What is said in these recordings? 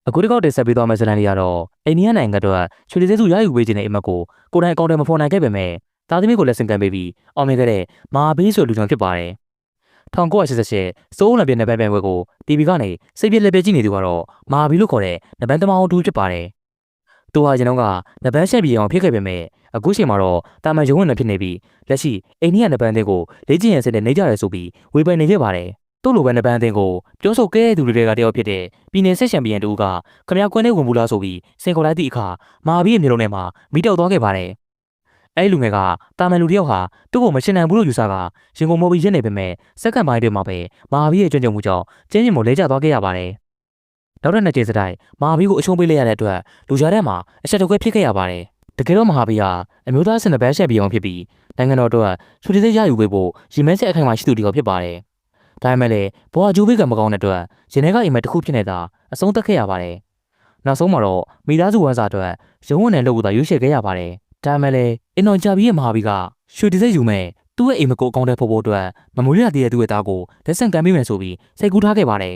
အခုတစ်ခေါက်တင်ဆက်ပေးသွားမယ့်ဇာတ်လမ်းလေးကတော့အိန္ဒိယနိုင်ငံအတွက်ရွှေလီသေးစုရယူပေးခြင်းတဲ့အမတ်ကိုကိုယ်တိုင်အကောင့်ထဲမဖော်နိုင်ခဲ့ပေမဲ့သားသမီးကိုလက်ဆင့်ကမ်းပေးပြီးအောင်မြင်ခဲ့တဲ့မဟာဘီဆိုလူကြောင့်ဖြစ်ပါတယ်1988စိုးလံပြည့်နဘန်ပြိုင်ပွဲကို TV ကနေစိတ်ပြည့်လက်ပြည့်ကြည့်နေသူကတော့မဟာဘီလို့ခေါ်တဲ့နဘန်သမားအောင်တူဖြစ်ပါတယ်သူဟာကျွန်တော်ကနဘန်ရှက်ပြေအောင်ဖြစ်ခဲ့ပေမဲ့အခုချိန်မှာတော့တာမန်ရုံးဝင်နေဖြစ်နေပြီးလက်ရှိအိန္ဒိယနဘန်တွေကိုလေ့ကျင့်ရန်စတဲ့နေကြရဲဆိုပြီးဝေဖန်နေခဲ့ပါတယ်တို့လိုပဲနဘန်အသင်းကိုပြောဆိုခဲ့တဲ့သူတွေကတယောက်ဖြစ်တဲ့ပြည်နယ်ဆက်ချန်ပီယံတူကခမရကွန်းနဲ့ဝင်ဘူးလားဆိုပြီးစင်ခေါ်လိုက်သည့်အခါမဟာဘီရဲ့မျိုးလုံးထဲမှာမိတောက်သွားခဲ့ပါတယ်အဲ့လူငယ်ကတာမန်လူတယောက်ဟာသူ့ကိုမရှင်းနိုင်ဘူးလို့ယူဆကရင်ကုန်မော်ဘီရက်နေပေမဲ့စက္ကန့်ပိုင်းတွေမှာပဲမဟာဘီရဲ့ကြွကြုံမှုကြောင့်ကျင်းကျင်မို့လဲကျသွားခဲ့ရပါတယ်နောက်တဲ့နှစ်ကြိမ်စတိုင်မဟာဘီကိုအရှုံးပေးလိုက်ရတဲ့အတွက်လူကြားထဲမှာအဆက်တကွဲဖြစ်ခဲ့ရပါတယ်တကယ်တော့မဟာဘီဟာအမျိုးသားစင်နဘန်ရှက်ပီယံဖြစ်ပြီးနိုင်ငံတော်အတွက်ရွှေသေးရယူပေးဖို့ရည်မှန်းချက်အခိုင်အမာရှိသူတယောက်ဖြစ်ပါတယ်ဒါပေမဲ့လည်းဘောအကျိုးပေးကမကောင်းတဲ့အတွက်ရင်ထဲကအိမ်မက်တစ်ခုဖြစ်နေတာအဆုံးသတ်ခဲ့ရပါတယ်နောက်ဆုံးမှာတော့မိသားစုဝမ်းစာအတွက်ရုံးဝင်တဲ့လုပ်ကိုသာရွေးချယ်ခဲ့ရပါတယ်ဒါပေမဲ့လည်းအင်တော်ဂျာဘီရဲ့မဟာဘီကရွှေတသက်ယူမဲ့သူ့ရဲ့အိမ်မကိုအကောင့်ထဲဖို့အတွက်မမိုးရတည်တဲ့သူ့ရဲ့သားကိုလက်ဆင့်ကမ်းပေးမယ်ဆိုပြီးစိတ်ကူးထားခဲ့ပါတယ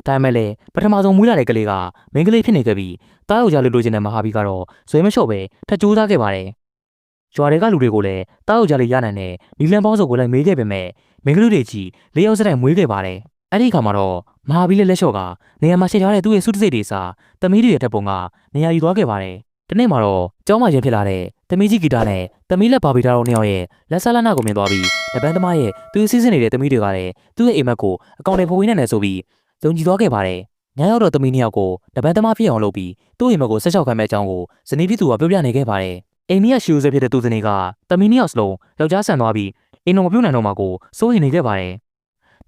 ်ဒါပေမဲ့လည်းပထမဆုံးမွေးလာတဲ့ကလေးကမင်းကလေးဖြစ်နေခဲ့ပြီးတားယောက်ျားလေးလိုချင်တဲ့မဟာဘီကတော့ဇွဲမလျှော့ပဲထပ်ကြိုးစားခဲ့ပါတယ်ရွာတွေကလူတွေကိုလည်းတားယောက်ျားလေးရနိုင်တဲ့နီလန်ပေါင်းစုံကိုလည်းမေးခဲ့ပေမဲ့မင်းကလေးတွေကြီး၄ယောက်စတိုင်မွေးခဲ့ပါတယ်အဲ့ဒီခါမှာတော့မဟာဘီလေးလက်လျှော့ကနေရာမှာရှိထားတဲ့သူ့ရဲ့စုတစိတ်တွေစာသမီးတွေရဲ့တပ်ပုံကနေရာယူသွားခဲ့ပါတယ်ဒီနေ့မှာတော့ကျောင်းမှာရင်ဖြစ်လာတဲ့သမီးကြီးဂီတာနဲ့သမီးလက်ဘာဘီတာတို့နှစ်ယောက်ရဲ့လက်ဆက်လက်နာကိုမြင်သွားပြီးတပန်းသမားရဲ့သူစီးစင်းနေတဲ့သမီးတွေကလည်းသူ့ရဲ့အိမ်မက်ကိုအကောင့်ထဲပို့ဝင်နေတယ်ဆိုပြီးယုံကြည်သွားခဲ့ပါတယ်ညရောက်တော့သမီးနှစ်ယောက်ကိုတပန်းသမားဖြစ်အောင်လုပ်ပြီးသူ့အိမ်မက်ကိုဆက်လျှောက်ခိုင်းမဲ့အကြောင်းကိုဇနီးဖြစ်သူကပြောပြနေခဲ့ပါတယ်အိမ်မက်ရှူဆဲဖြစ်တဲ့သူဇနီးကသမီးနှစ်ယောက်စလုံးယောက်ျားဆန်သွားပြီးအိမ်တော်မပြုတ်နိုင်တော့မှကိုစိုးရိမ်နေခဲ့ပါတယ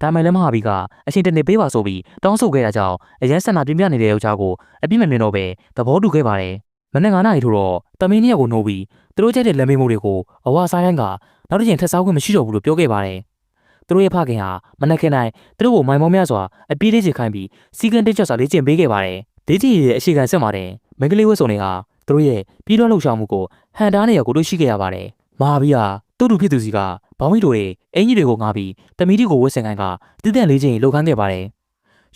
်ဒါမှလည်းမဟာဘီကအချိန်တနေ့ပေးပါဆိုပြီးတောင်းဆိုခဲ့တာကြောင့်အရန်ဆန္ဒပြင်းပြနေတဲ့ယောက်ျားကိုအပြစ်မမြင်တော့ပဲသဘောတူခဲ့ပါတယ်မနေ့9 နာရီထို့တော့သမီးနှစ်ယောက်ကိုနှိုးပြီးသူတို့ကျတဲ့လက်မေးမှုတွေကိုအဝါဆိုင်တိုင်းကနောက်တစ်ချိန်ထပ်စားခွင့်မရှိတော့ဘူးလို့ပြောခဲ့ပါတယ်သူတို့ရဲ့ဖခင်ဟာမနက်ခင်းတိုင်းသူတို့ကိုမိုင်မောင်းများစွာအပြေးလေးချခိုင်းပြီးစီကံတက်ချက်စွာလေ့ကျင့်ပေးခဲ့ပါတယ်ဒေးကြီးရဲ့အရှိခံဆက်ပါတယ်မင်္ဂလိဝတ်စုံတွေကသူတို့ရဲ့ပြီးတော့လှုပ်ရှားမှုကိုဟန်တားနေရကိုတွေ့ရှိခဲ့ရပါတယ်မဟာဘီကသူ့လူဖြစ်သူစီကဘောင်းမီတို့ရဲ့အင်ကြီးတွေကိုငားပြီးတမီတီကိုဝတ်ဆင်ခိုင်းကတည်တံ့လေးချင်းလှုပ်ခမ်းခဲ့ပါတယ်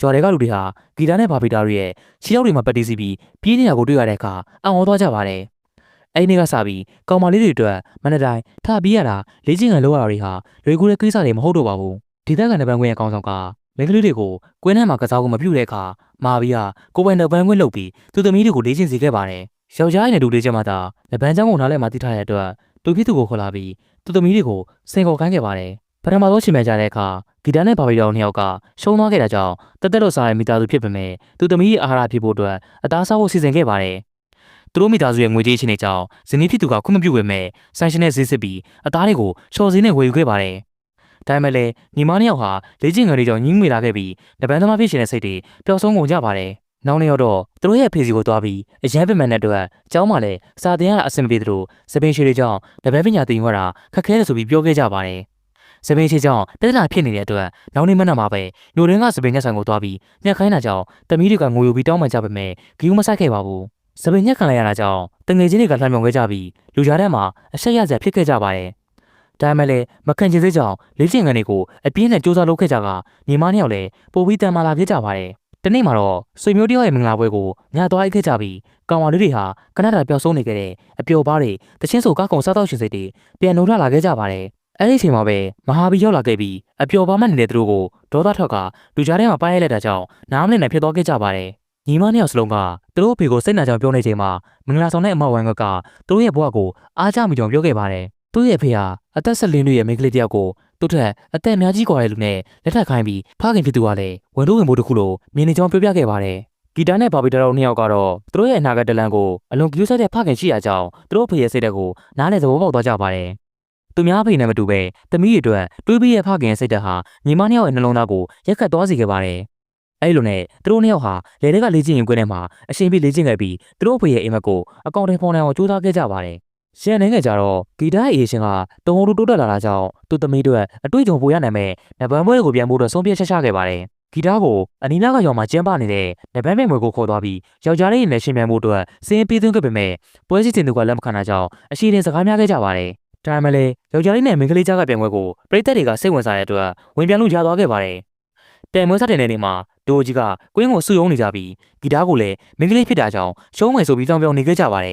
ရွာတွေကလူတွေဟာဂီတာနဲ့ဘာဘီတာတို့ရဲ့ခြေထောက်တွေမှာပတ်တီးစီပြီးပြေးနေတာကိုတွေ့ရတဲ့အခါအံ့ဩသွားကြပါတယ်အဲ့ဒီနေ့ကစပြီးကောင်မလေးတွေအတွက်မနေ့တိုင်းထပြေးရတာလေးချင်းကန်လောက်ရတာတွေဟာလွယ်ကူတဲ့ကိစ္စတွေမဟုတ်တော့ပါဘူးဒေသခံနဘန်ကွင်းရဲ့အကောင်ဆောင်ကမင်္ဂလိတွေကိုကွင်းထဲမှာကစားဖို့မပြုတဲ့အခါမာဘီကကိုပိုင်နဘန်ကွင်းလှုပ်ပြီးသူသမီးတွေကိုလေးချင်းစီခဲ့ပါတယ်ယောက်ျားရဲ့နဲ့တူလေးချင်းမှသာနဘန်ချောင်းကိုနားလဲမှတိထားတဲ့အတွက်သူဖြစ်သူကိုခေါ်လာပြီးသူသမီးတွေကိုစင်ခေါ်ခိုင်းခဲ့ပါတယ်ပထမဆုံးရှင်မဲ့ကြတဲ့အခါဂီတာနဲ့ဘာဘီတာနှစ်ယောက်ကရှုံးသွားခဲ့တာကြောင့်တက်တက်လို့စားတဲ့မိသားစုဖြစ်ပေမဲ့သူသမီးရဲ့အာဟာရဖြစ်ဖို့အတွက်အသားစားဖို့စီစဉ်ခဲ့ပါတယ်သူတို့မိသားစုရဲ့ငွေကြေးချင်းတွေကြောင့်ဇနီးဖြစ်သူကခွင့်မပြုပေမဲ့ဆိုင်ရှင်နဲ့ဈေးစစ်ပြီးအသားတွေကိုချော်စည်းနဲ့ဝယ်ယူခဲ့ပါတယ်ဒါပေမဲ့လည်းညီမနှစ်ယောက်ဟာလေ့ကျင့်ငယ်တွေကြောင့်ညှင်းငွေလာခဲ့ပြီးတပန်းသမားဖြစ်ရှင်တဲ့စိတ်တွေပျောက်ဆုံးကုန်ကြပါတယ်နောက်နေ့တော့သူတို့ရဲ့ဖေစီကိုသွားပြီးအရန်ပင်မန်တဲ့အတွက်ကျောင်းမှာလည်းစာသင်ရတာအဆင်မပြေသလိုစပင်းရှည်တွေကြောင့်တပန်းပညာသင်ရတာခက်ခဲတယ်ဆိုပြီးပြောခဲ့ကြပါတယ်စပင်းရှည်ကြောင့်ပြဿနာဖြစ်နေတဲ့အတွက်နောက်နေ့မနက်မှာပဲညိုရင်းကစပင်းညက်ဆန်ကိုသွားပြီးညက်ခိုင်းတာကြောင့်တမီးတွေကငိုယူပြီးတောင်းပန်ကြပေမဲ့ဂီယူမဆိုင်ခဲ့ပါဘူးစပင်းညက်ခံလိုက်ရတာကြောင့်တငယ်ချင်းတွေကလှမ်းမြောင်ခဲ့ကြပြီးလူကြားထဲမှာအဆက်ရစက်ဖြစ်ခဲ့ကြပါတယ်ဒါမှလည်းမခံချင်စိတ်ကြောင့်လေးကျင်ကန်တွေကိုအပြင်းနဲ့စူးစမ်းလုပ်ခဲ့ကြကညီမနှစ်ယောက်လည်းပိုပြီးတန်မာလာဖြစ်ကြပါတယ်တနေ့မှာတော့ဆွေမျိုးတယောက်ရဲ့မင်္ဂလာပွဲကိုညသွားအိတ်ခဲ့ကြပြီးကောင်မလေးတွေဟာကနဒါပျောက်ဆုံးနေခဲ့တဲ့အပျော်ပါးတွေတချင်းဆိုကားကုံစားတော့ရှင်စိတ်တွေပြန်နှုတ်လာခဲ့ကြပါတယ်အဲ့ဒီအချိန်မှာပဲမဟာဘီရောက်လာခဲ့ပြီးအပျော်ပါးမှနေတဲ့သူတို့ကိုဒေါသထွက်ကလူကြားထဲမှာပိုင်းရိုက်လိုက်တာကြောင့်နားမလည်နိုင်ဖြစ်သွားခဲ့ကြပါတယ်ညီမနှစ်ယောက်စလုံးကသူတို့အဖေကိုစိတ်နာကြောင်ပြောနေချိန်မှာမင်္ဂလာဆောင်တဲ့အမဝမ်ကသူတို့ရဲ့ဘဝကိုအားကြမိကြောင်ပြောခဲ့ပါတယ်သူ့ရဲ့အဖေဟာအသက်14နှစ်ရဲ့မိန်းကလေးတယောက်ကိုသူ့ထက်အသက်အများကြီးกว่าတဲ့လူနဲ့လက်ထပ်ခိုင်းပြီးဖခင်ဖြစ်သူကလည်းဝန်တို့ဝင်ဖို့တခုလိုမြင်နေကြောင်းပြောပြခဲ့ပါတယ်ဂီတာနဲ့ဘာဘီတာတို့နှစ်ယောက်ကတော့သူတို့ရဲ့အနာဂတ်တလန်ကိုအလွန်ကြိုးစားတဲ့ဖခင်ရှိရာကြောင်းသူတို့အဖေရဲ့စိတ်ဓာတ်ကိုနားလည်သဘောပေါက်သွားကြပါတယ်သူများအဖေနဲ့မတူပဲသမီးတွေအတွက်တွေးပြီးရဲ့ဖခင်ရဲ့စိတ်ဓာတ်ဟာညီမနှစ်ယောက်ရဲ့နှလုံးသားကိုရက်ခတ်သွားစေခဲ့ပါတယ်အဲ့လိုနဲ့သူတို့နှစ်ယောက်ဟာလေတွေကလေ့ကျင့်ရင်ကွင်းထဲမှာအရှင်ပြေလေ့ကျင့်ခဲ့ပြီးသူတို့အဖေရဲ့အိမ်မက်ကိုအကောင့်ထဲဖော်နိုင်အောင်ကြိုးစားခဲ့ကြပါတယ်ရှန်နိုင်ငံကြတော့ဂီတာရဲ့အေရှင်ကတုံးတိုးတက်လာတာကြောင့်သူ့သမီးတို့အတွေ့အကြုံပိုရနိုင်မဲ့နဘန်ပွဲကိုပြန်ဖို့တော့ဆုံးဖြတ်ချက်ချခဲ့ပါတယ်ဂီတာကိုအနီးနားကရောင်မှာကျင်းပနေတဲ့နဘန်ပြိုင်ပွဲကိုခေါ်သွားပြီးယောက်ျားလေးနဲ့ရှင်ပြိုင်ဖို့အတွက်စင်းပေးသွင်းခဲ့ပေမဲ့ပွဲစီစဉ်သူကလက်မခံတာကြောင့်အရှိန်စကားများခဲ့ကြပါတယ်ဒါမှလည်းယောက်ျားလေးနဲ့မိန်းကလေးကြားကပြိုင်ပွဲကိုပရိသတ်တွေကစိတ်ဝင်စားတဲ့အတွက်ဝင်ပြန်လို့ရသွားခဲ့ပါတယ် တဲမွေးစားတဲ့နေ့မှာ တို့ကြီးကကွင်းကိုဆူယုံနေကြပြီးဂီတာကိုလည်းမင်းကလေးဖြစ်တာကြောင့်ရှုံးမယ်ဆိုပြီးတောင်းပြောင်းနေခဲ့ကြပါတယ်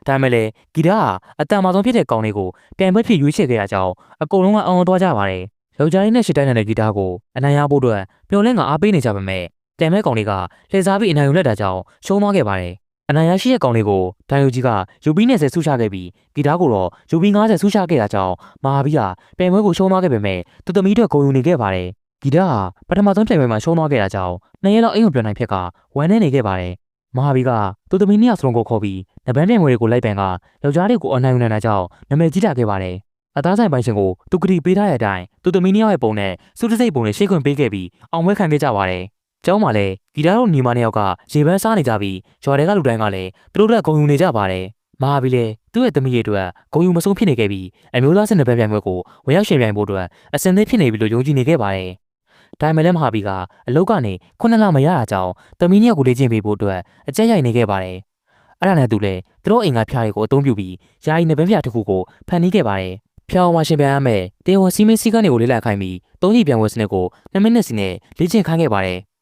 ဒါပေမဲ့လည်းဂီတာကအတန်မာဆုံးဖြစ်တဲ့ကောင်လေးကိုပြန်ပွဲဖြစ်ရွေးချယ်ခဲ့တာကြောင့်အကုန်လုံးကအောင်သွားကြပါတယ်ယောက်ျားလေးနဲ့ရှစ်တိုင်းတဲ့ဂီတာကိုအနိုင်ရဖို့အတွက်ပျော်လင့်ကအားပေးနေကြပါမယ်တန်မဲကောင်လေးကလှည့်စားပြီးအနိုင်ယူလက်တာကြောင့်ရှုံးသွားခဲ့ပါတယ်အနိုင်ရရှိတဲ့ကောင်လေးကိုဒိုင်ယိုကြီးကယူပီနဲ့ဆဲဆူချခဲ့ပြီးဂီတာကိုတော့ယူပီ90ဆူချခဲ့တာကြောင့်မဟာဘီကပြန်ပွဲကိုရှုံးသွားခဲ့ပေမဲ့သူသမီးတို့ဂုဏ်ယူနေခဲ့ပါတယ်ဂီတာပထမဆုံးပြန်ပွဲမှာရှုံးသွားခဲ့တာကြောင့်နှစ်ရက်လောက်အိမ်ကိုပြန်နိုင်ဖြစ်ကဝမ်းနေခဲ့ပါတယ်မဟာဘီကသူသမီးနှစ်ယောက်စလုံးကိုခေါ်ပြီးနဘန်းပြန်ပွဲတွေကိုလိုက်ပန်ကယောက်ျားလေးကိုအနိုင်ယူနေတာကြောင့်နာမည်ကြီးလာခဲ့ပါတယ်အသားဆိုင်ပိုင်ရှင်ကိုသူကတိပေးထားတဲ့အတိုင်းသူသမီးနှစ်ယောက်ရဲ့ပုံနဲ့စုတစိတ်ပုံနဲ့ရှေ့ခွင့်ပေးခဲ့ပြီးအောင်ပွဲခံခဲ့ကြပါတယ်။ကျောင်းမှာလည်းဂီတာတို့ညီမနှစ်ယောက်ကရေပန်းစားနေကြပြီးရွာတွေကလူတိုင်းကလည်းသူတို့ကဂုဏ်ယူနေကြပါတယ်။မဟာဘီလည်းသူ့ရဲ့သမီးရဲ့အတွက်ဂုဏ်ယူမဆုံးဖြစ်နေခဲ့ပြီးအမျိုးသားစစ်နယ်ပန်းပြိုင်ပွဲကိုဝင်ရောက်ရှင်ပြိုင်ဖို့အတွက်အစင်သစ်ဖြစ်နေပြီလို့ယုံကြည်နေခဲ့ပါတယ်။ဒါပေမဲ့လည်းမဟာဘီကအလုပ်ကနေ9လမရတာကြောင့်သမီးနှစ်ယောက်ကိုလေ့ကျင့်ပေးဖို့အတွက်အကြက်ရိုက်နေခဲ့ပါတယ်။အဲ့ဒါနဲ့သူလည်းသူတို့အိမ်ကဖျားတွေကိုအသုံးပြုပြီးယာယီနယ်ပန်းပြတစ်ခုကိုဖန်တီးခဲ့ပါတယ်။ဖျောင်းဝါရှင်ပြန်ရမယ်တေဝန်စီမင်းစည်းကမ်းတွေကိုလေ့လာခိုင်းပြီး၃ကြီးပြန်ပွဲစနစ်ကို2မိနစ်စီနဲ့လေ့ကျင့်ခိုင်းခဲ့ပါတယ်။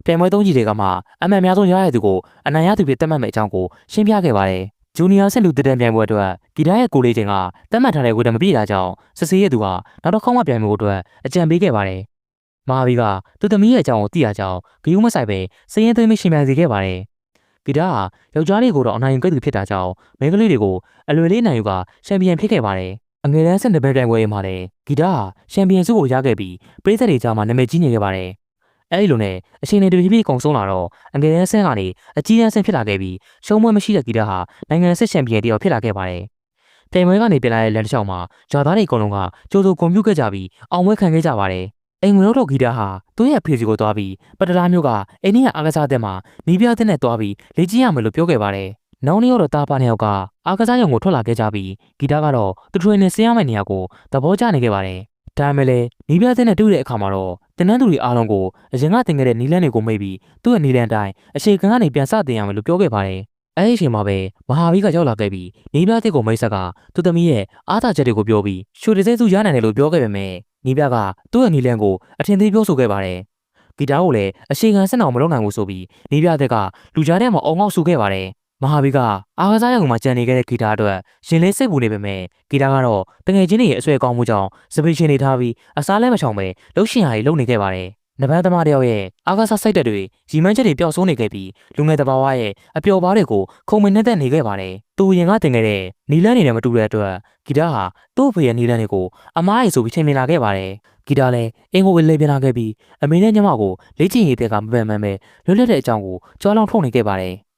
ပြန်ပွဲ၃ကြီးတွေကမှအမှန်များဆုံးရရတဲ့သူကိုအနိုင်ရသူဖြစ်သတ်မှတ်မယ့်အကြောင်းကိုရှင်းပြခဲ့ပါတယ်။ဂျူနီယာဆက်လူတက်တဲ့ပြန်ပွဲအတွက်ဂီတာရဲ့ကိုလေးချင်းကသတ်မှတ်ထားတဲ့ဝေဒမပြည့်တာကြောင့်စစ်စေးရဲ့သူကနောက်တစ်ခေါက်မှပြန်မှုအတွက်အကြံပေးခဲ့ပါတယ်။မဟာဘီကသူသမီးရဲ့အကြောင်းကိုသိရကြောင်းဂယုမဆိုင်ပဲစည်ရင်သွင်းပြီးရှင်းပြစေခဲ့ပါတယ်။ဂီတာကယောက်ျားလေးကိုတော့အနိုင်ယူခဲ့သူဖြစ်တာကြောင့်မိန်းကလေးတွေကိုအလွယ်လေးနိုင်ယူကချန်ပီယံဖြစ်ခဲ့ပါတယ်။အငယ်တန်းစစ်နယ်ပန်းပြိုင်ပွဲမှာလည်းဂီတာကချန်ပီယံဆုကိုရခဲ့ပြီးပရိသတ်တွေကြားမှာနာမည်ကြီးနေခဲ့ပါတယ်။အဲဒီလိုနဲ့အချိန်တွေတဖြည်းဖြည်းကုန်ဆုံးလာတော့အငယ်တန်းဆင့်ကနေအကြီးတန်းဆင့်ဖြစ်လာခဲ့ပြီးရှုံးပွဲမရှိတဲ့ဂီတာဟာနိုင်ငံစစ်ချန်ပီယံတယောက်ဖြစ်လာခဲ့ပါတယ်။ပြိုင်ပွဲကနေပြန်လာတဲ့လမ်းတစ်လျှောက်မှာဂျာသားတွေအကုန်လုံးကကြိုးစိုးကွန်ပျူတာခဲ့ကြပြီးအောင်ပွဲခံခဲ့ကြပါတယ်။အိမ်ဝင်တော့ဂီတာဟာသူ့ရဲ့ဖေစီကိုသွားပြီးပတရာမျိုးကအိန္ဒိယအားကစားတဲ့မှာနီးပြတဲ့နဲ့သွားပြီးလေ့ကျင့်ရမယ်လို့ပြောခဲ့ပါတယ်။နောက်နေ့တော့တာပါနှစ်ယောက်ကအားကစားရုံကိုထွက်လာခဲ့ကြပြီးဂီတာကတော့သူထွေနဲ့ဆင်းရမယ့်နေရာကိုသဘောကျနေခဲ့ပါတယ်။ဒါပေမဲ့လည်းနီးပြတဲ့နဲ့တွေ့တဲ့အခါမှာတော့တင်နန်းသူတွေအားလုံးကိုအရင်ကတင်ခဲ့တဲ့နီလန်းတွေကိုမိတ်ပြီးသူ့ရဲ့နီလန်းတိုင်းအချိန်ကန်ကနေပြန်စတင်ရမယ်လို့ပြောခဲ့ပါတယ်။အဲဒီအချိန်မှာပဲမဟာဘီကရောက်လာခဲ့ပြီးနီးပြတဲ့ကိုမိတ်ဆက်ကသူသမီးရဲ့အားသာချက်တွေကိုပြောပြီးရွှေတစဲစုရနိုင်တယ်လို့ပြောခဲ့ပေမဲ့နီးပြကသူ့ရဲ့နီလန်းကိုအထင်သေးပြောဆိုခဲ့ပါတယ်။ဂီတာကိုလည်းအချိန်ကန်ဆက်အောင်မလုပ်နိုင်ဘူးဆိုပြီးနီးပြတဲ့ကလူကြားထဲမှာအော်ငေါ့ဆူခဲ့ပါတယ်။မဟာဘီကအားကစားရုံမှာကြံနေခဲ့တဲ့ဂီတာအတွက်ရင်လေးစိတ်ပူနေပေမဲ့ဂီတာကတော့တငယ်ချင်းတွေရဲ့အဆွဲကောင်းမှုကြောင့်စပီရှင်နေထားပြီးအစားလဲမချောင်ပဲလှုပ်ရှင်ဟာကြီးလုပ်နေခဲ့ပါတယ်။နဘန်းသမားတယောက်ရဲ့အားကစားစိတ်သက်တွေရီမန်းချက်တွေပျောက်ဆုံးနေခဲ့ပြီးလူငယ်တဘာဝရဲ့အပျော်ပါးတွေကိုခုံမနှက်သက်နေခဲ့ပါတယ်။သူရင်ကတင်ခဲ့တဲ့နီလန်းနေနဲ့မတူတဲ့အတွက်ဂီတာဟာသူ့ဖေရဲ့နီလန်းတွေကိုအမားရီဆိုပြီးချိန်မြင်လာခဲ့ပါတယ်။ဂီတာလည်းအင်ကိုဝေးလေးပြန်လာခဲ့ပြီးအမေနဲ့ညမကိုလေ့ကျင့်ရေးတွေကမပန်မှန်ပဲလွတ်လပ်တဲ့အကြောင်းကိုကြွားလောင်ထုတ်နေခဲ့ပါတယ်။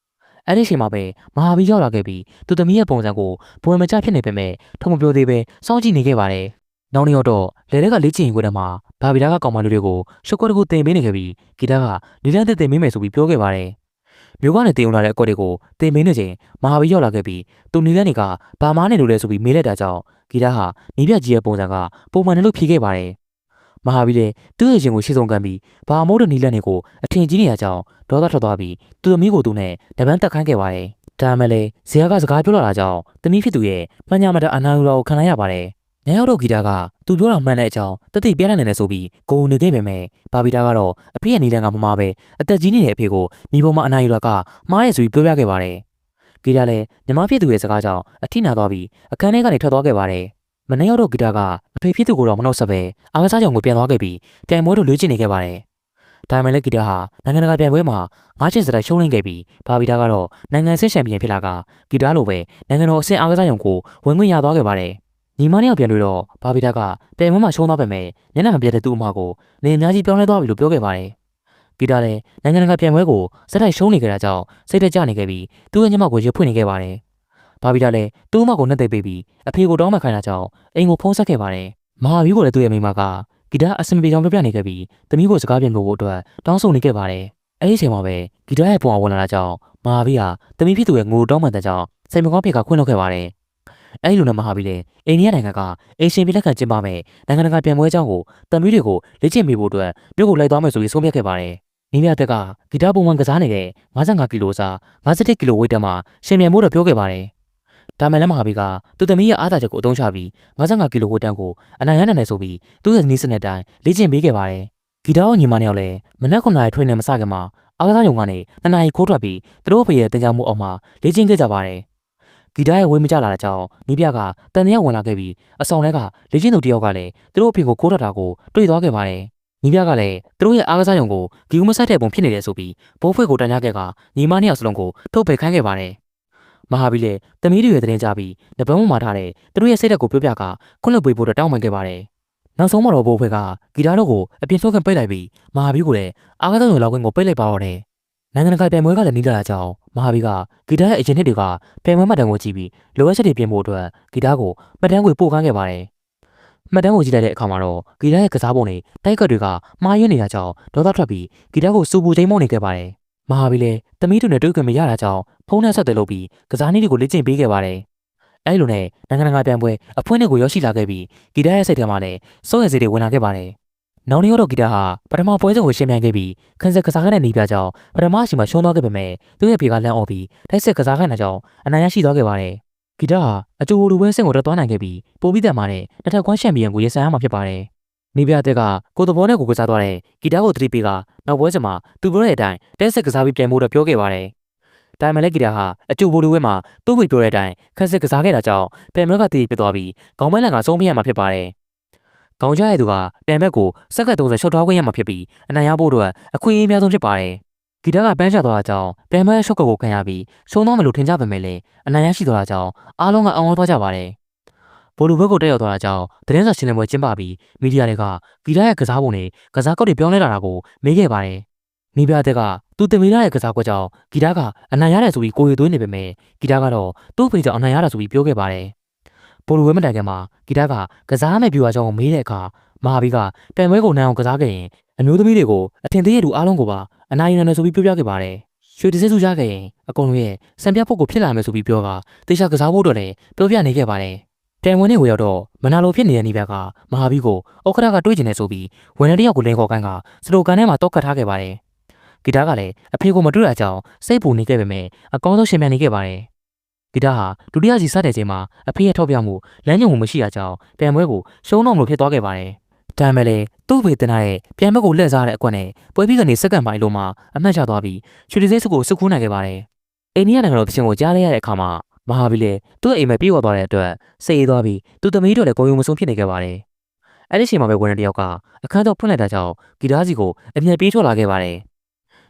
အဲ့ဒီအချိန်မှာပဲမဟာဘီရောက်လာခဲ့ပြီးသူသမီးရဲ့ပုံစံကိုဘွယ်မကျဖြစ်နေပေမဲ့ထုံမပြောသေးပဲစောင့်ကြည့်နေခဲ့ပါတယ်။နောက်နေ့တော့လေထဲကလေ့ကျင့်ရေးခွဲထဲမှာဘာဗီတာကကောင်မလူတွေကိုရှုပ်ကွက်တကူတင်ပေးနေခဲ့ပြီးဂီတာကလီလန်းသက်တင်ပေးမယ်ဆိုပြီးပြောခဲ့ပါတယ်။မျိုးကနေတင်လာတဲ့အကွက်တွေကိုတင်ပေးနေချိန်မဟာဘီရောက်လာခဲ့ပြီးသူနီလန်းတွေကဘာမားနေလို့လဲဆိုပြီးမေးလိုက်တာကြောင့်ဂီတာဟာနီးပြကြီးရဲ့ပုံစံကပုံမှန်တယ်လို့ဖြေခဲ့ပါတယ်။မဟာဘီလည်းသူ့ရဲ့ရင်ကိုရှေ့ဆုံးကန်ပြီးဘာမိုးတို့နီလန်းတွေကိုအထင်ကြီးနေရကြောင်းဒေါသထွက်သွားပြီးသူသမီးကိုသူနဲ့တပန်းတက်ခိုင်းခဲ့ပါတယ်။ဒါမှလည်းဇေယျကစကားပြောလာတာကြောင့်သမီးဖြစ်သူရဲ့ပညာမတအနာယူတော်ကိုခံလိုက်ရပါတယ်။ညရောက်တော့ဂီတာကသူပြောတာမှန်တဲ့အကြောင်းတသိပြနေတယ်ဆိုပြီးကိုယ်နေခဲ့ပေမဲ့ဘာဗီတာကတော့အဖေရဲ့နီလန်းကမမပဲအသက်ကြီးနေတဲ့အဖေကိုမိဘမအနာယူတော်ကမှားရဲဆိုပြီးပြောပြခဲ့ပါတယ်။ဂီတာလည်းညီမဖြစ်သူရဲ့စကားကြောင့်အထိနာသွားပြီးအခန်းထဲကနေထွက်သွားခဲ့ပါတယ်။မနေ့ရောက်တော့ဂီတာကအဖေဖြစ်သူကိုတော့မနှုတ်ဆက်ပဲအားကစားကြောင်ကိုပြန်သွားခဲ့ပြီးပြိုင်ပွဲတို့လေ့ကျင့်နေခဲ့ပါတယ်။ဒါမှလည်းဂီတာဟာနိုင်ငံတကာပြိုင်ပွဲမှာ၅ချက်စတိုက်ရှုံးနိမ့်ခဲ့ပြီးဘာဗီတာကတော့နိုင်ငံဆင့်ချန်ပီယံဖြစ်လာကဂီတာလိုပဲနိုင်ငံတော်အဆင့်အားကစားရုံကိုဝင်ခွင့်ရသွားခဲ့ပါတယ်။ညီမနှစ်ယောက်ပြန်တွေ့တော့ဘာဗီတာကပြိုင်ပွဲမှာရှုံးသွားပေမဲ့ညနေမပြတ်တဲ့သူ့အမကိုနေအများကြီးပြောင်းလဲသွားပြီလို့ပြောခဲ့ပါတယ်။ဂီတာလည်းနိုင်ငံတကာပြိုင်ပွဲကိုစတိုက်ရှုံးနေကြတာကြောင့်စိတ်တကြနေခဲ့ပြီးသူ့ရဲ့ညီမကိုရွေးဖွင့်နေခဲ့ပါတယ်။ဘာဗီတာလည်းသူ့အမကိုနှက်သိပ်ပေးပြီးအဖေကိုတောင်းမှခိုင်းတာကြောင့်အိမ်ကိုဖုန်းဆက်ခဲ့ပါတယ်။မဟာဘီကိုလည်းသူ့ရဲ့မိမကဂီတာအစမပြေကြောင်ပြပြနေခဲ့ပြီးသမီးကိုစကားပြန်ဖို့အတွက်တောင်းဆိုနေခဲ့ပါတယ်။အဲဒီအချိန်မှာပဲဂီတာရဲ့ပုံအောင်ဝင်လာတာကြောင့်မဟာဘီကသမီးဖြစ်သူရဲ့ငိုတောင်းမှန်တဲ့ကြောင့်စိတ်မကောင်းဖြစ်ကခွင့်လွှတ်ခဲ့ပါတယ်။အဲဒီလိုနဲ့မဟာဘီလည်းအိန္ဒိယနိုင်ငံကအေရှင်ပြည်လက်ကကျင်းပမဲ့နိုင်ငံတကာပြိုင်ပွဲအကြောင်းကိုသမီးတွေကိုလေ့ကျင့်ပေးဖို့အတွက်မြို့ကိုလိုက်သွားမယ်ဆိုပြီးဆုံးဖြတ်ခဲ့ပါတယ်။နီးမြတက်ကဂီတာပုံမှန်ကစားနေတဲ့55ကီလိုစား51ကီလိုဝိတ်တက်မှာရှင်မြန်မို့တော့ပြောခဲ့ပါတယ်။ဒါမှလည်းမဟာဘီကသူသမီးရဲ့အားသာချက်ကိုအသုံးချပြီး55ကီလိုဝိတ်တန်းကိုအနိုင်ရနိုင်တယ်ဆိုပြီးသူ့ရဲ့နီးစနစ်တိုင်းလေ့ကျင့်ပေးခဲ့ပါတယ် ဂီတာကိုညီမနှစ်ယောက်လည်းမနက်9 နာရီထွေးနေမစခင်မှာအားကစားရုံကနေ2 နာရီခိုးထွက်ပြီးသူတို့အဖေရဲ့တင်ကြမှုအောက်မှာလေ့ကျင့်ခဲ့ကြပါတယ်ဂီတာရဲ့ဝေးမကြလာတဲ့ကြောင့်နီးပြကတန်တရာဝင်လာခဲ့ပြီးအဆောင်ထဲကလေ့ကျင့်သူတယောက်ကလည်းသူတို့အဖေကိုခိုးထွက်တာကိုတွေ့သွားခဲ့ပါတယ်နီးပြကလည်းသူတို့ရဲ့အားကစားရုံကိုဂီကူမဆက်တဲ့ပုံဖြစ်နေတယ်ဆိုပြီးဘိုးဖွေကိုတန်ကြခဲ့ကညီမနှစ်ယောက်စလုံးကိုထုတ်ပယ်ခိုင်းခဲ့ပါတယ်မဟာဘီလည်းတမီးတွေရဲ့တင်ကြပြီးတပန်းပေါ်မှာထားတဲ့သူတို့ရဲ့စိတ်ဓာတ်ကိုပြောပြကခွင့်လွှတ်ပေးဖို့တောင်းပန်ခဲ့ပါတယ်နောက်ဆုံးမှာတော့ဘိုးဖွေကဂီတာတို့ကိုအပြင်ထုတ်ခွင့်ပိတ်လိုက်ပြီးမဟာဘီကိုလည်းအားကစားရုံလောက်ခွင့်ကိုပိတ်လိုက်ပါတော့တယ်နိုင်ငံတကာပြိုင်ပွဲကလည်းနီးလာတာကြောင့်မဟာဘီကဂီတာရဲ့အရင်နှစ်တွေကပြိုင်ပွဲမှတ်တမ်းကိုကြည့်ပြီးလိုအပ်ချက်တွေပြင်ဖို့အတွက်ဂီတာကိုမှတ်တမ်းကိုပို့ခိုင်းခဲ့ပါတယ်။မှတ်တမ်းကိုကြည့်လိုက်တဲ့အခါမှာတော့ဂီတာရဲ့ကစားပုံတွေတိုက်ကတ်တွေကမှားယွင်းနေတာကြောင့်ဒေါသထွက်ပြီးဂီတာကိုစူပူချိန်မောင်းနေခဲ့ပါတယ်။မဟာဘီလည်းတမီးတို့နဲ့တွေ့ခွင့်မရတာကြောင့်ဖုန်းနဲ့ဆက်သွယ်လုပ်ပြီးကစားနည်းတွေကိုလေ့ကျင့်ပေးခဲ့ပါတယ်။အဲဒီလိုနဲ့နိုင်ငံတကာပြိုင်ပွဲအဖွင့်တွေကိုရောက်ရှိလာခဲ့ပြီးဂီတာရဲ့စိတ်ထဲမှာလည်းစိုးရိမ်စိတ်တွေဝင်လာခဲ့ပါတယ်။နောက်နေ့တော့ဂီတာဟာပထမပွဲစဉ်ကိုရှင်းပြခဲ့ပြီးခန်းဆက်ကစားခဲ့တဲ့နေပြကြောင့်ပထမရှိမှရှုံးသွားခဲ့ပေမဲ့သူ့ရဲ့ဖေကလန့်အော်ပြီးတိုက်ဆက်ကစားခဲ့တာကြောင့်အနိုင်ရရှိသွားခဲ့ပါတယ်။ဂီတာဟာအကျိုးလူပွဲစင်ကိုတက်သွားနိုင်ခဲ့ပြီးပိုပြီးတက်မှာနဲ့တစ်ထပ်ကွမ်းချန်ပီယံကိုရင်ဆိုင်ရမှာဖြစ်ပါတယ်။နေပြတဲ့ကကိုသဘောနဲ့ကိုကစားသွားတဲ့ဂီတာကိုသတိပေးကနောက်ပွဲစဉ်မှာသူပြောတဲ့အတိုင်းတိုက်ဆက်ကစားပြီးပြန်ဖို့တော့ပြောခဲ့ပါတယ်။ဒါမှလည်းဂီတာဟာအကျိုးလူပွဲမှာသူ့ဖေပြောတဲ့အတိုင်းခန်းဆက်ကစားခဲ့တာကြောင့်ပြန်ပွဲကတည်ပြစ်သွားပြီးခေါင်းမဲလန်ကဆုံးပြရမှာဖြစ်ပါတယ်။ခေါင်းကျရဲ့သူကပြန်ဘက်ကိုစက္ကန့်30ရှော့ထားခွင့်ရမှာဖြစ်ပြီးအနိုင်ရဖို့အတွက်အခွင့်အရေးအများဆုံးဖြစ်ပါတယ်။ဂီတာကပန်းချသွားတာကြောင့်ပြန်ဘက်ရှော့ကိုခံရပြီးရှုံးသွားမလို့ထင်ကြပေမဲ့လည်းအနိုင်ရရှိသွားတာကြောင့်အားလုံးကအောင်သွားကြပါတယ်။ဘောလူဘက်ကိုတက်ရောက်သွားတာကြောင့်သတင်းစာရှင်းလင်းပွဲကျင်းပပြီးမီဒီယာတွေကဂီတာရဲ့ကစားပုံတွေကစားကောက်တွေပြောင်းလဲလာတာကိုမေးခဲ့ပါတယ်။နီးပြတဲ့ကသူတင်မိလာရဲ့ကစားကွက်ကြောင့်ဂီတာကအနိုင်ရတယ်ဆိုပြီးကိုရီသွင်းနေပေမဲ့ဂီတာကတော့သူ့ဖေကြောင့်အနိုင်ရတာဆိုပြီးပြောခဲ့ပါတယ်။ဘောလူဝဲမတိုင်ခင်မှာဂီတာကစားမဲ့ပြူအကြောင်းကိုမေးတဲ့အခါမဟာဘီကတန်ပွဲကိုနိုင်အောင်ကစားခဲ့ရင်အမျိုးသမီးတွေကိုအထင်သေးရတူအားလုံးကိုပါအနိုင်ရနိုင်တယ်ဆိုပြီးပြောပြခဲ့ပါတယ်။ရွှေတစစ်စုရခဲ့ရင်အကုန်လုံးရဲ့စံပြဖို့ကိုဖြစ်လာမယ်ဆိုပြီးပြောကတေချာကစားဖို့တော့လည်းပြောပြနေခဲ့ပါတယ်။တန်ဝင်နဲ့ဝေရောက်တော့မနာလိုဖြစ်နေတဲ့နေဘက်ကမဟာဘီကိုဩခရကတွေးကျင်နေဆိုပြီးဝန်ထမ်းတယောက်ကိုလင်းခေါ်ကိုင်းကစလိုကန်ထဲမှာတောက်ကတ်ထားခဲ့ပါတယ်။ဂီတာကလည်းအဖေကိုမတွေ့တာကြောင့်စိတ်ပူနေခဲ့ပေမဲ့အကောင်းဆုံးရှင်ပြန်နေခဲ့ပါတယ်။ဂီတာဟာဒုတိယစီစတဲ့ချိန်မှာအဖေရဲ့ထောက်ပြမှုလမ်းညွှန်မှုမရှိတာကြောင့်တန်ပွဲကိုရှုံးတော့မလို့ဖြစ်သွားခဲ့ပါတယ်။ဒါမှလည်းသူ့ဖေတင်တဲ့ပြန်ဘက်ကိုလှည့်စားတဲ့အကွက်နဲ့ပွဲပြီးကနေစက္ကန့်ပိုင်းလိုမှအမှတ်ချသွားပြီးရွှေတစစ်စုကိုစုခိုးနိုင်ခဲ့ပါတယ်။အိန္ဒိယနိုင်ငံတော်တခြင်းကိုကြားလိုက်ရတဲ့အခါမှာမဟာဘီလည်းသူ့အိမ်မက်ပြေးဝသွားတဲ့အတွက်စိတ်အေးသွားပြီးသူ့သမီးတို့လည်းကိုယ်ယုံမဆုံးဖြစ်နေခဲ့ပါတယ်။အဲဒီချိန်မှာပဲဝန်ထမ်းတယောက်ကအခန်းတော့ဖွင့်လိုက်တာကြောင့်ဂီတာစီကိုအမြဲပြေးထွက်လာခဲ့ပါတယ်။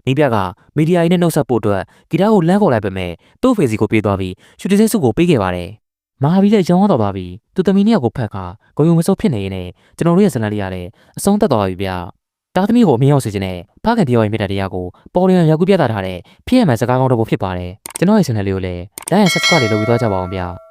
နီးပြကမီဒီယာရင်းနဲ့နှုတ်ဆက်ဖို့အတွက်ဂီတာကိုလမ်းခေါ်လိုက်ပေမဲ့သူ့ဖေစီကိုပြေးသွားပြီးရွှေတစစ်စုကိုပေးခဲ့ပါတယ်။မဟာဘီလည်းရောင်းတော့သွားပြီးသူ့သမီးနှစ်ယောက်ကိုဖတ်ခါကိုယ်ယုံမဆုံးဖြစ်နေရင်လည်းကျွန်တော်တို့ရဲ့ဇာတ်လမ်းလေးရတယ်အဆုံးသတ်သွားပြီဗျ။တာသမီးကိုအမြင်အောင်စေခြင်းနဲ့ဖခင်ပြောရင်မြတ်တရားကိုပေါ်လျံရောက်ကူပြသထားတဲ့ဖြစ်ရမှန်စကားကောင်းတစ်ပုဒ်ဖြစ်ပါတယ်။ကျွန်တော်ရဲ့ channel လေးကိုလည်း like and subscribe လေးလုပ်ပြီးသွားကြပါအောင်ဗျာ။